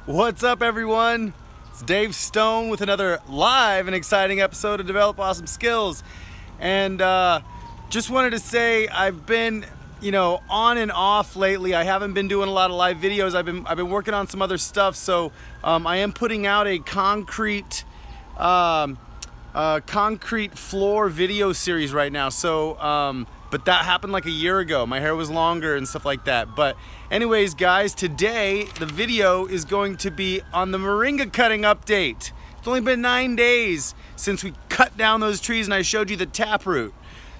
What's up, everyone? It's Dave Stone with another live and exciting episode of Develop Awesome Skills. And just wanted to say I've been, on and off lately. I haven't been doing a lot of live videos. I've been working on some other stuff. So I am putting out a concrete floor video series right now. So but that happened like a year ago. My hair was longer and stuff like that. But anyways, guys, today the video is going to be on the moringa cutting update. It's only been 9 days since we cut down those trees and I showed you the taproot.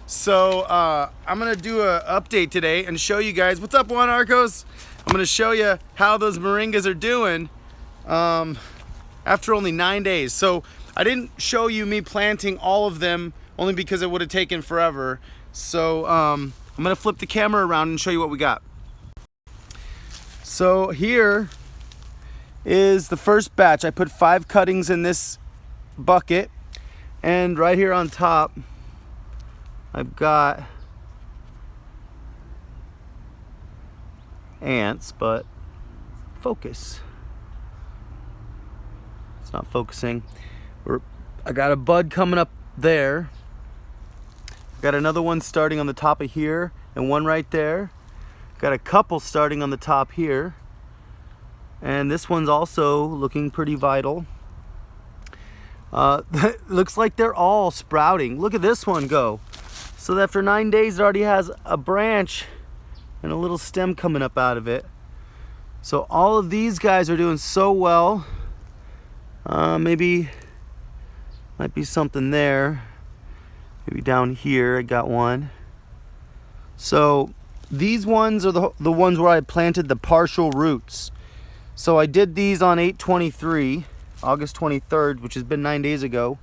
So I'm gonna do an update today and show you guys. What's up, Juan Arcos? I'm gonna show you how those moringas are doing after only 9 days. So I didn't show you me planting all of them only because it would have taken forever. So I'm gonna flip the camera around and show you what we got. So here is the first batch. I put 5 cuttings in this bucket, and right here on top I've got ants, but focus. It's not focusing. I got a bud coming up there. Got another one starting on the top of here and one right there. Got a couple starting on the top here. And this one's also looking pretty vital. Looks like they're all sprouting. Look at this one go. So after 9 days, it already has a branch and a little stem coming up out of it. So all of these guys are doing so well. Maybe might be something there. Maybe down here I got one. So these ones are the ones where I planted the partial roots. So I did these on 8/23, August 23rd, which has been 9 days ago.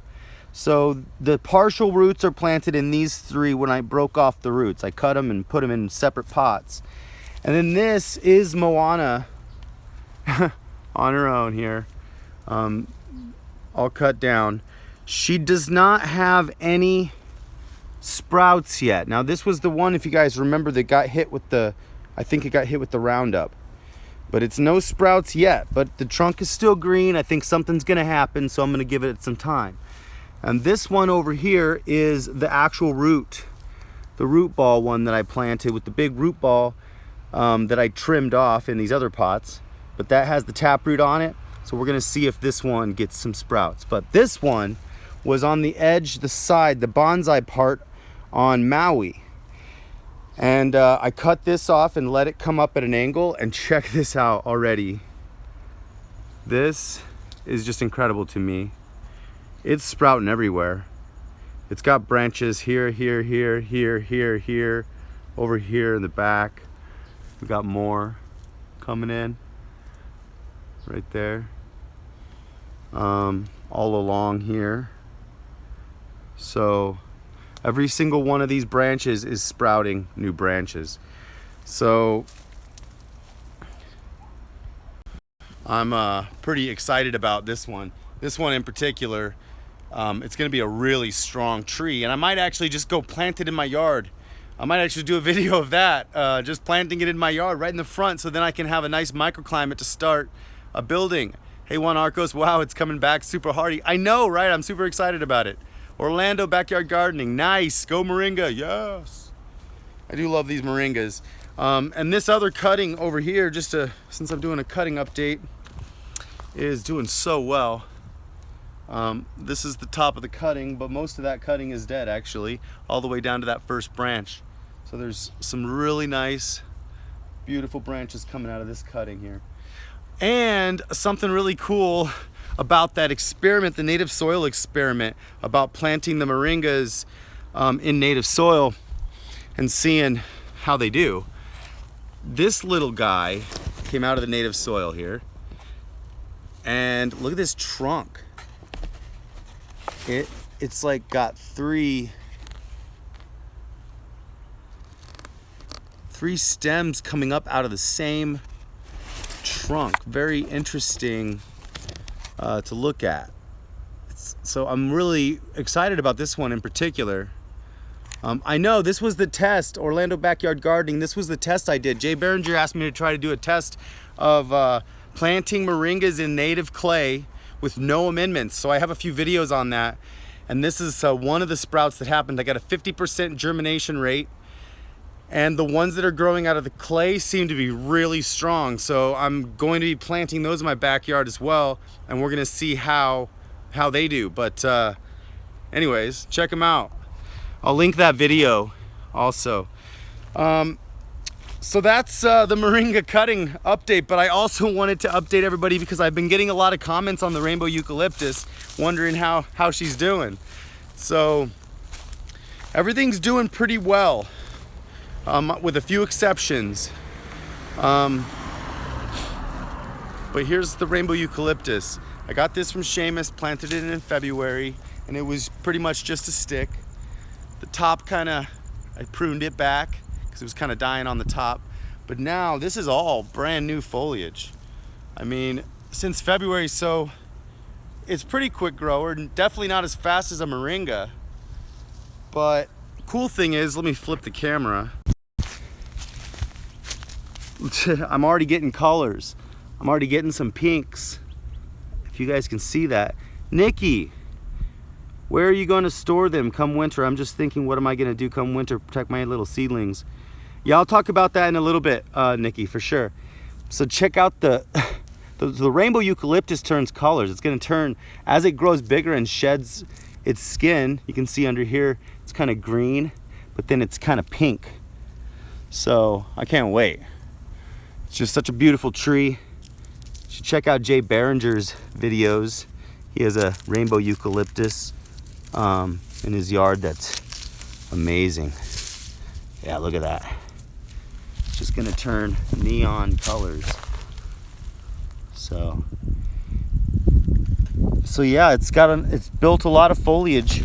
So the partial roots are planted in these 3 when I broke off the roots. I cut them and put them in separate pots. And then this is Moana on her own here, all cut down. She does not have any sprouts yet. Now this was the one, if you guys remember, that got hit with the, I think it got hit with the Roundup. But it's no sprouts yet, but the trunk is still green. I think something's gonna happen, so I'm gonna give it some time. And this one over here is the actual root, the root ball one that I planted with the big root ball that I trimmed off in these other pots. But that has the taproot on it, so we're gonna see if this one gets some sprouts. But this one was on the edge, the side, the bonsai part on Maui. And I cut this off and let it come up at an angle, and check this out already. This is just incredible to me. It's sprouting everywhere. It's got branches here, here, here, here, here, here, over here in the back. We got more coming in right there, all along here. So every single one of these branches is sprouting new branches. So I'm pretty excited about this one. This one in particular, it's gonna be a really strong tree, and I might actually just go plant it in my yard. I might actually do a video of that, just planting it in my yard right in the front, so then I can have a nice microclimate to start a building. Hey, Juan Arcos, wow, it's coming back super hardy. I know, right? I'm super excited about it. Orlando Backyard Gardening, nice, go Moringa, yes. I do love these moringas. And this other cutting over here, since I'm doing a cutting update, is doing so well. This is the top of the cutting, but most of that cutting is dead actually, all the way down to that first branch. So there's some really nice, beautiful branches coming out of this cutting here. And something really cool about that experiment, the native soil experiment, about planting the moringas in native soil and seeing how they do. This little guy came out of the native soil here, and look at this trunk. It's like got three stems coming up out of the same trunk. Very interesting to look at. So I'm really excited about this one in particular. I know this was the test, Orlando Backyard Gardening, this was the test I did. Jay Behringer asked me to try to do a test of planting moringas in native clay with no amendments. So I have a few videos on that. And this is one of the sprouts that happened. I got a 50% germination rate. And the ones that are growing out of the clay seem to be really strong. So I'm going to be planting those in my backyard as well. And we're gonna see how they do. But anyways, check them out. I'll link that video also. So that's the moringa cutting update, but I also wanted to update everybody because I've been getting a lot of comments on the Rainbow Eucalyptus, wondering how she's doing. So everything's doing pretty well, with a few exceptions. But here's the Rainbow Eucalyptus. I got this from Seamus, planted it in February, and it was pretty much just a stick. The top I pruned it back because it was kind of dying on the top. But now this is all brand new foliage. I mean, since February, so it's pretty quick grower, definitely not as fast as a moringa. But cool thing is, let me flip the camera. I'm already getting colors. I'm already getting some pinks. If you guys can see that. Nikki, where are you going to store them come winter? I'm just thinking, what am I going to do come winter to protect my little seedlings? Yeah, I'll talk about that in a little bit, Nikki, for sure. So check out the Rainbow Eucalyptus turns colors. It's going to turn, as it grows bigger and sheds its skin, you can see under here, it's kind of green, but then it's kind of pink. So I can't wait. It's just such a beautiful tree. You should check out Jay Behringer's videos. He has a Rainbow Eucalyptus in his yard that's amazing. Yeah, look at that. It's just gonna turn neon colors. So yeah, it's built a lot of foliage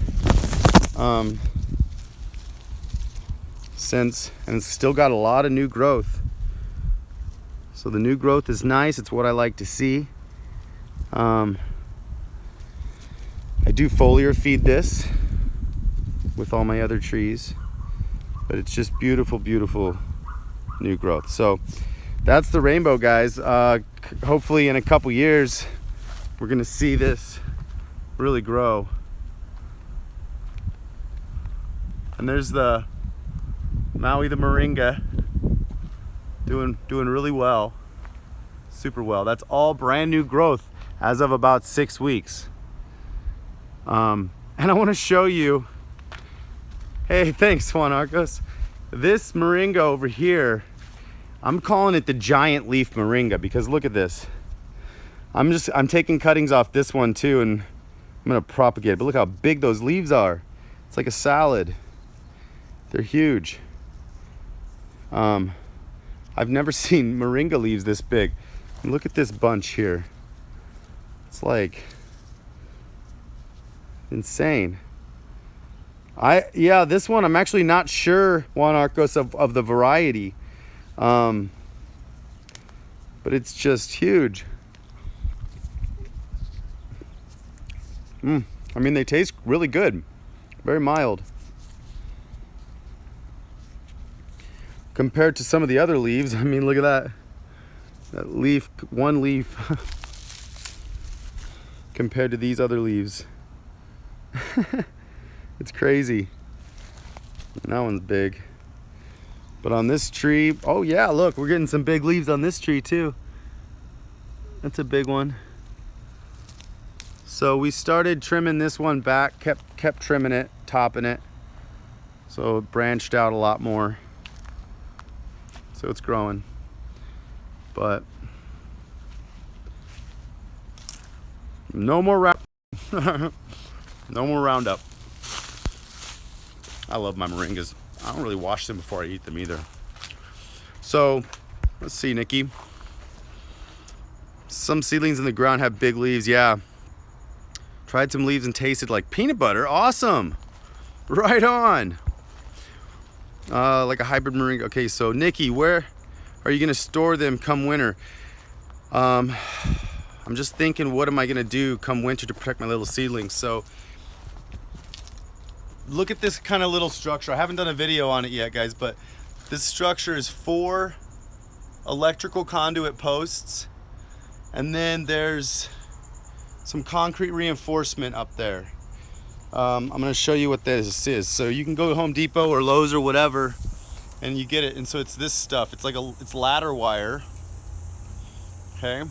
since, and it's still got a lot of new growth. So the new growth is nice. It's what I like to see. I do foliar feed this with all my other trees, but it's just beautiful, beautiful new growth. So that's the rainbow, guys. Hopefully in a couple years we're gonna see this really grow. And there's the Maui the moringa doing really well, super well. That's all brand new growth as of about 6 weeks. And I want to show you, hey, thanks Juan Arcos. This moringa over here, I'm calling it the giant leaf moringa because look at this. I'm taking cuttings off this one too, and I'm gonna propagate it, but look how big those leaves are. It's like a salad. They're huge. I've never seen moringa leaves this big. And look at this bunch here. It's like insane. Yeah, this one I'm actually not sure, Juan Arcos, of the variety. But it's just huge. I mean, they taste really good. Very mild. Compared to some of the other leaves, I mean, look at that. That leaf, one leaf, compared to these other leaves. It's crazy. And that one's big. But on this tree, oh yeah, look, we're getting some big leaves on this tree too. That's a big one. So we started trimming this one back, kept trimming it, topping it. So it branched out a lot more. So it's growing. But no more no more Roundup. I love my moringas. I don't really wash them before I eat them either. So let's see, Nikki. Some seedlings in the ground have big leaves. Yeah. Tried some leaves and tasted like peanut butter. Awesome. Right on. Like a hybrid moringa. Okay, so Nikki, where are you gonna store them come winter? I'm just thinking, what am I gonna do come winter to protect my little seedlings? So look at this kind of little structure. I haven't done a video on it yet, guys, but this structure is 4 electrical conduit posts And then there's some concrete reinforcement up there. I'm gonna show you what this is. So you can go to Home Depot or Lowe's or whatever, and you get it. And so it's this stuff. It's like it's ladder wire. Okay.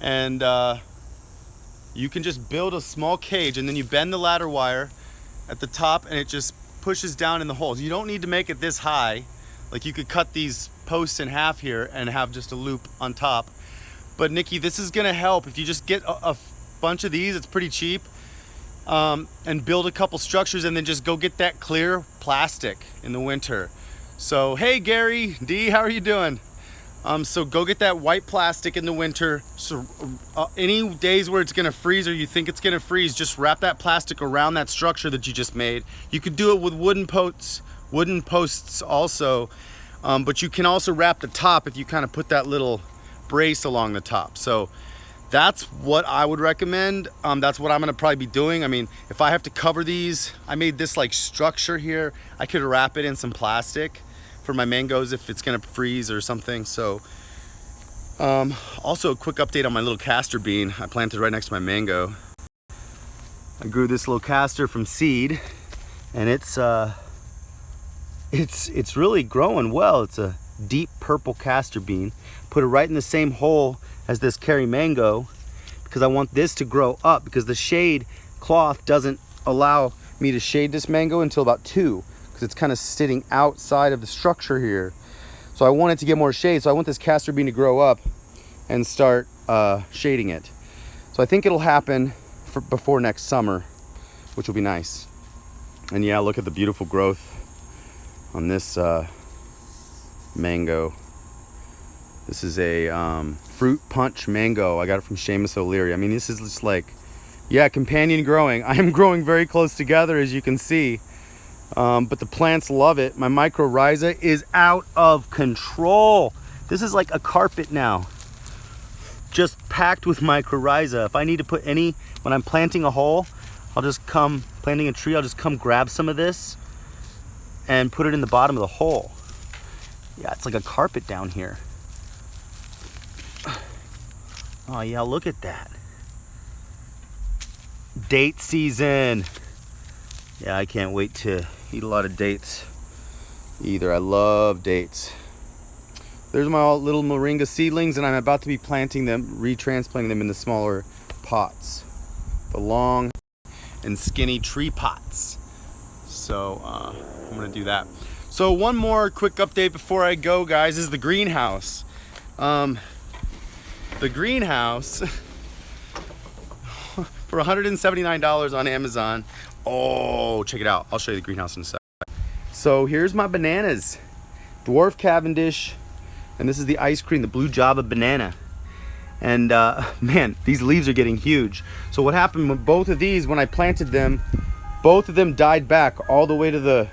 And you can just build a small cage, and then you bend the ladder wire at the top, and it just pushes down in the holes. You don't need to make it this high. Like, you could cut these posts in half here and have just a loop on top. But Nikki, this is gonna help if you just get a bunch of these. It's pretty cheap. And build a couple structures, and then just go get that clear plastic in the winter. So, hey Gary D, how are you doing? So go get that white plastic in the winter. So any days where it's gonna freeze or you think it's gonna freeze, just wrap that plastic around that structure that you just made. You could do it with wooden posts also, but you can also wrap the top if you kind of put that little brace along the top. So that's what I would recommend. That's what I'm gonna probably be doing. I mean, if I have to cover these, I made this like structure here. I could wrap it in some plastic for my mangoes if it's gonna freeze or something. So also a quick update on my little castor bean I planted right next to my mango. I grew this little castor from seed, and it's really growing well. It's a deep purple castor bean. Put it right in the same hole as this Kerry mango because I want this to grow up, because the shade cloth doesn't allow me to shade this mango until about 2, because it's kind of sitting outside of the structure here. So I want it to get more shade. So I want this castor bean to grow up and start shading it. So I think it'll happen before next summer, which will be nice. And yeah, look at the beautiful growth on this mango. This is a fruit punch mango. I got it from Seamus O'Leary. I mean, this is just like, yeah, companion growing. I am growing very close together, as you can see. But the plants love it. My mycorrhiza is out of control. This is like a carpet now, just packed with mycorrhiza. If I need to put any, when I'm planting a hole, planting a tree, I'll just come grab some of this and put it in the bottom of the hole. Yeah, it's like a carpet down here. Oh yeah, look at that. Date season. Yeah, I can't wait to eat a lot of dates either. I love dates. There's my little moringa seedlings, and I'm about to be planting them, retransplanting them in the smaller pots. The long and skinny tree pots. So I'm gonna do that. So one more quick update before I go, guys, is the greenhouse. The greenhouse for $179 on Amazon. Oh, check it out. I'll show you the greenhouse in a sec. So here's my bananas. Dwarf Cavendish, and this is the ice cream, the blue Java banana. And man, these leaves are getting huge. So what happened with both of these, when I planted them, both of them died back all the way to the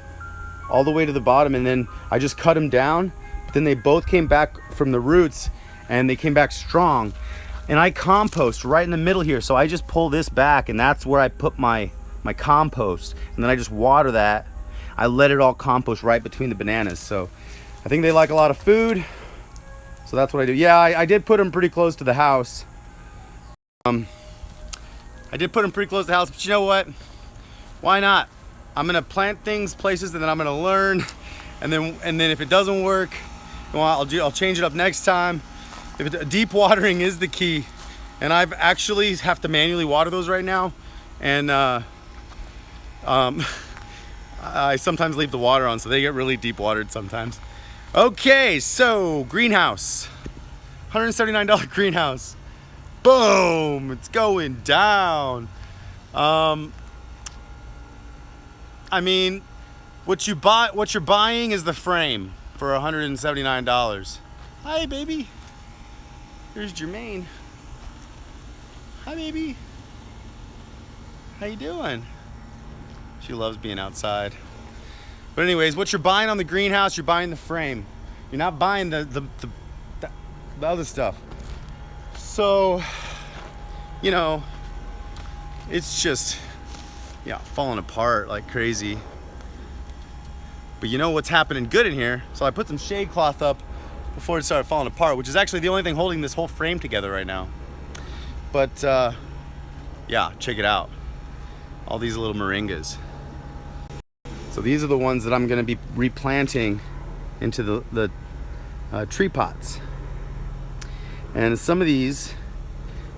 bottom, and then I just cut them down. But then they both came back from the roots, and they came back strong. And I compost right in the middle here, so I just pull this back, and that's where I put my compost, and then I just water that. I let it all compost right between the bananas. So I think they like a lot of food, so that's what I do. Yeah, I did put them pretty close to the house. I did put them pretty close to the house, but you know what? Why not? I'm gonna plant things places, and then I'm gonna learn, and then if it doesn't work, well, I'll change it up next time. Deep watering is the key, and I've actually have to manually water those right now, and I sometimes leave the water on, so they get really deep watered sometimes. Okay, so greenhouse, $179 greenhouse. Boom, it's going down. I mean, what you're buying is the frame for $179. Hi, baby. Here's Jermaine. Hi, baby. How you doing? She loves being outside. But anyways, what you're buying on the greenhouse, you're buying the frame. You're not buying the other stuff. So, you know, it's just, yeah, falling apart like crazy. But you know what's happening good in here? So I put some shade cloth up before it started falling apart, which is actually the only thing holding this whole frame together right now. But yeah, check it out. All these little moringas. So these are the ones that I'm going to be replanting into the tree pots. And some of these,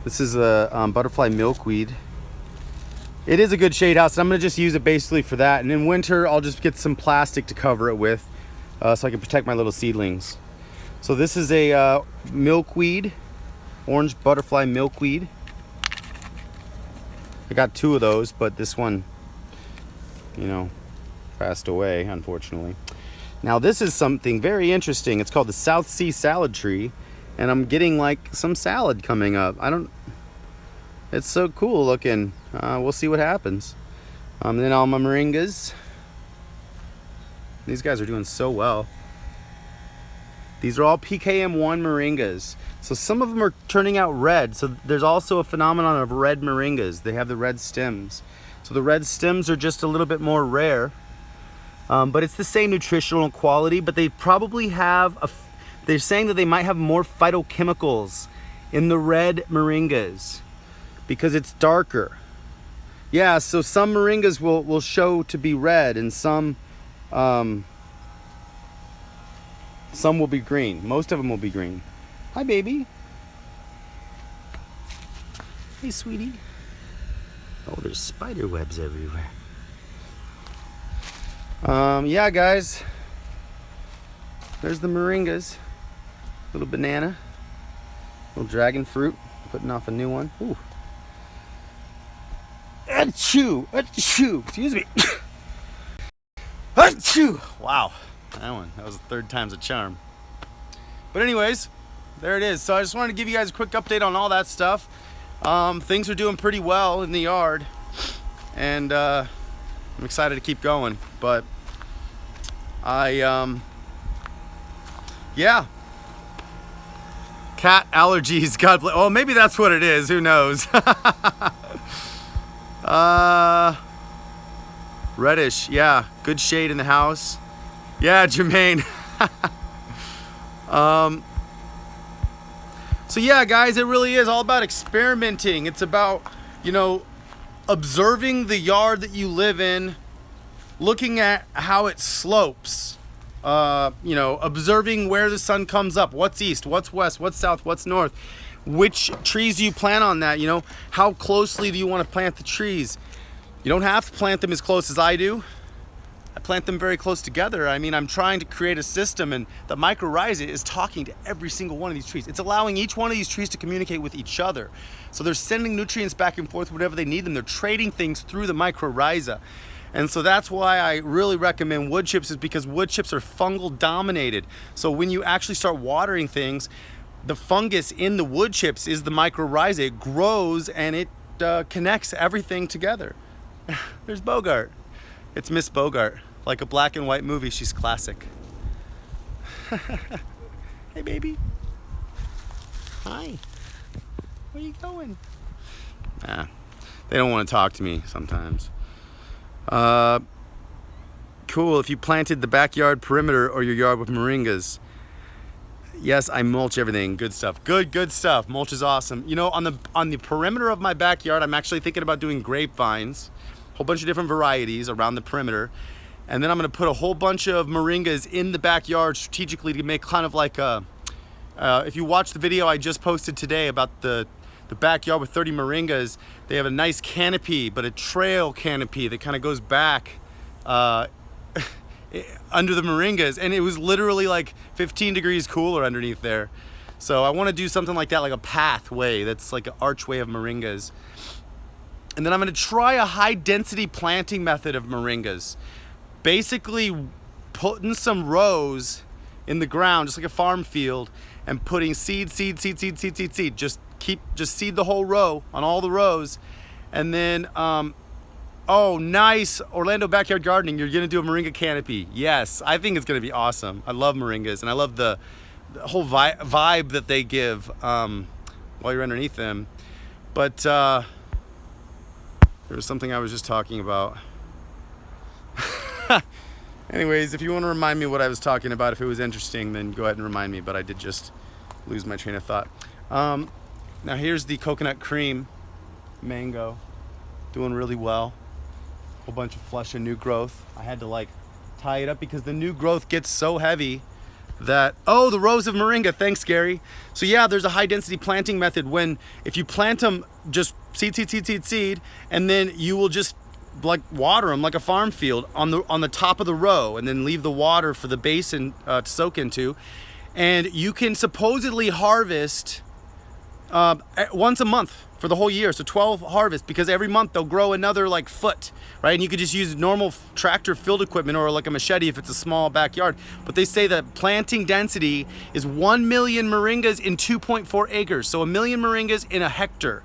this is a butterfly milkweed. It is a good shade house, and I'm going to just use it basically for that. And in winter, I'll just get some plastic to cover it with so I can protect my little seedlings. So this is a milkweed, orange butterfly milkweed. I got 2 of those, but this one, you know, passed away, unfortunately. Now this is something very interesting. It's called the South Sea salad tree, and I'm getting like some salad coming up. It's so cool looking. We'll see what happens. Then all my moringas. These guys are doing so well. These are all PKM1 moringas. So some of them are turning out red. So there's also a phenomenon of red moringas. They have the red stems. So the red stems are just a little bit more rare. But it's the same nutritional quality, but they probably have, they're saying that they might have more phytochemicals in the red moringas because it's darker. Yeah, so some moringas will show to be red, and some will be green. Most of them will be green. Hi, baby. Hey, sweetie. Oh, there's spider webs everywhere. Yeah, guys. There's the moringas. Little banana. Little dragon fruit. Putting off a new one. Ooh. Achoo! Achoo! Excuse me. Achoo! Wow. That was the 3rd time's a charm. But anyways, there it is. So I just wanted to give you guys a quick update on all that stuff. Things are doing pretty well in the yard, and I'm excited to keep going. But yeah, cat allergies. God bless. Oh, maybe that's what it is. Who knows? Reddish. Yeah, good shade in the house. Yeah, Jermaine. So yeah, guys, it really is all about experimenting. It's about, you know, observing the yard that you live in, looking at how it slopes, you know, observing where the sun comes up, what's east, what's west, what's south, what's north, which trees do you plant on that, you know, how closely do you want to plant the trees. You don't have to plant them as close as I do. I plant them very close together. I mean, I'm trying to create a system, and the mycorrhiza is talking to every single one of these trees. It's allowing each one of these trees to communicate with each other. So they're sending nutrients back and forth whenever they need them. They're trading things through the mycorrhiza. And so that's why I really recommend wood chips, is because wood chips are fungal dominated. So when you actually start watering things, the fungus in the wood chips is the mycorrhiza. It grows and it connects everything together. There's Bogart. It's Miss Bogart. Like a black and white movie, she's classic. Hey, baby. Hi. Where you going? Nah, they don't want to talk to me sometimes. Cool. If you planted the backyard perimeter or your yard with moringas. Yes, I mulch everything. Good stuff. Good stuff. Mulch is awesome. You know, on the perimeter of my backyard, I'm actually thinking about doing grapevines. A whole bunch of different varieties around the perimeter. And then I'm going to put a whole bunch of moringas in the backyard strategically to make kind of like a, if you watch the video I just posted today about the backyard with 30 moringas, they have a nice canopy, but a trail canopy that kind of goes back under the moringas. And it was literally like 15 degrees cooler underneath there. So I want to do something like that, like a pathway that's like an archway of moringas. And then I'm going to try a high density planting method of moringas. Basically putting some rows in the ground, just like a farm field, and putting seed. Just seed the whole row on all the rows. And then, oh, nice, Orlando Backyard Gardening, you're gonna do a moringa canopy. Yes, I think it's gonna be awesome. I love moringas, and I love the whole vibe that they give while you're underneath them. But there was something I was just talking about. Anyways, if you want to remind me what I was talking about, if it was interesting, then go ahead and remind me, but I did just lose my train of thought. Now here's the coconut cream mango, doing really well. Whole bunch of flush and new growth. I had to like tie it up because the new growth gets so heavy that, oh, the rows of moringa, thanks Gary. So yeah, there's a high density planting method when, if you plant them, just seed, and then you will just like water them like a farm field on the top of the row, and then leave the water for the basin to soak into. And you can supposedly harvest once a month for the whole year, so 12 harvests, because every month they'll grow another like foot, right? And you could just use normal tractor field equipment or like a machete if it's a small backyard. But they say that planting density is 1 million moringas in 2.4 acres, so 1 million moringas in a hectare.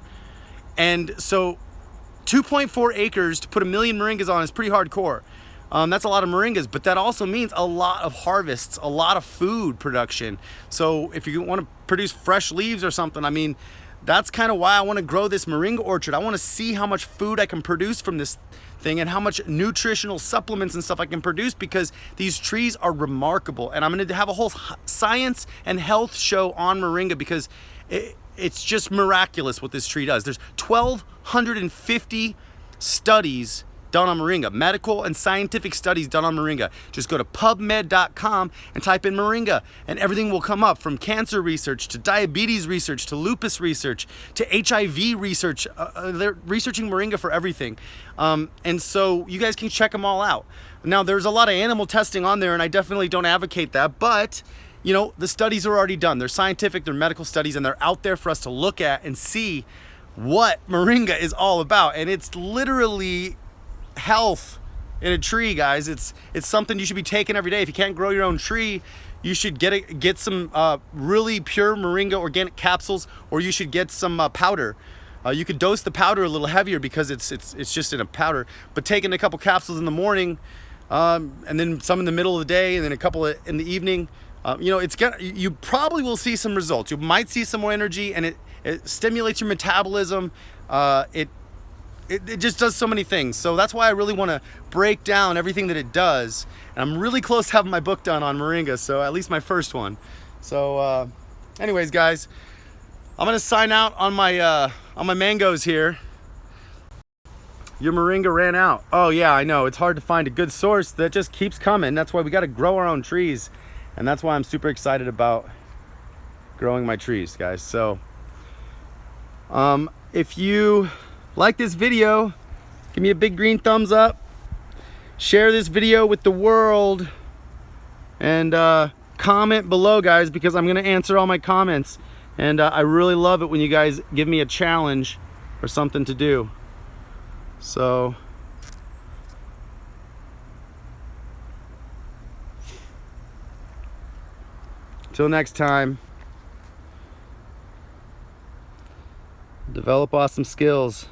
And so 2.4 acres to put 1 million moringas on is pretty hardcore. That's a lot of moringas, but that also means a lot of harvests, a lot of food production. So if you want to produce fresh leaves or something, I mean, that's kind of why I want to grow this moringa orchard. I want to see how much food I can produce from this thing and how much nutritional supplements and stuff I can produce, because these trees are remarkable. And I'm going to have a whole science and health show on moringa, because it's just miraculous what this tree does. There's 1,250 studies done on moringa, medical and scientific studies done on moringa. Just go to pubmed.com and type in moringa, and everything will come up, from cancer research to diabetes research to lupus research to HIV research. They're researching moringa for everything. And so you guys can check them all out. Now, there's a lot of animal testing on there, and I definitely don't advocate that, but you know, the studies are already done. They're scientific, they're medical studies, and they're out there for us to look at and see what moringa is all about. And it's literally health in a tree, guys. It's something you should be taking every day. If you can't grow your own tree, you should get some really pure moringa organic capsules, or you should get some powder. You could dose the powder a little heavier because it's just in a powder, but taking a couple capsules in the morning, and then some in the middle of the day, and then a couple in the evening, you know, you probably will see some results. You might see some more energy, and it stimulates your metabolism. It just does so many things. So that's why I really want to break down everything that it does. And I'm really close to having my book done on moringa, so at least my first one. So anyways, guys, I'm gonna sign out on my mangoes here. Your moringa ran out. Oh yeah, I know. It's hard to find a good source that just keeps coming. That's why we got to grow our own trees. And that's why I'm super excited about growing my trees, guys. So if you like this video, give me a big green thumbs up, share this video with the world, and comment below, guys, because I'm gonna answer all my comments. And I really love it when you guys give me a challenge or something to do. So till next time, develop awesome skills.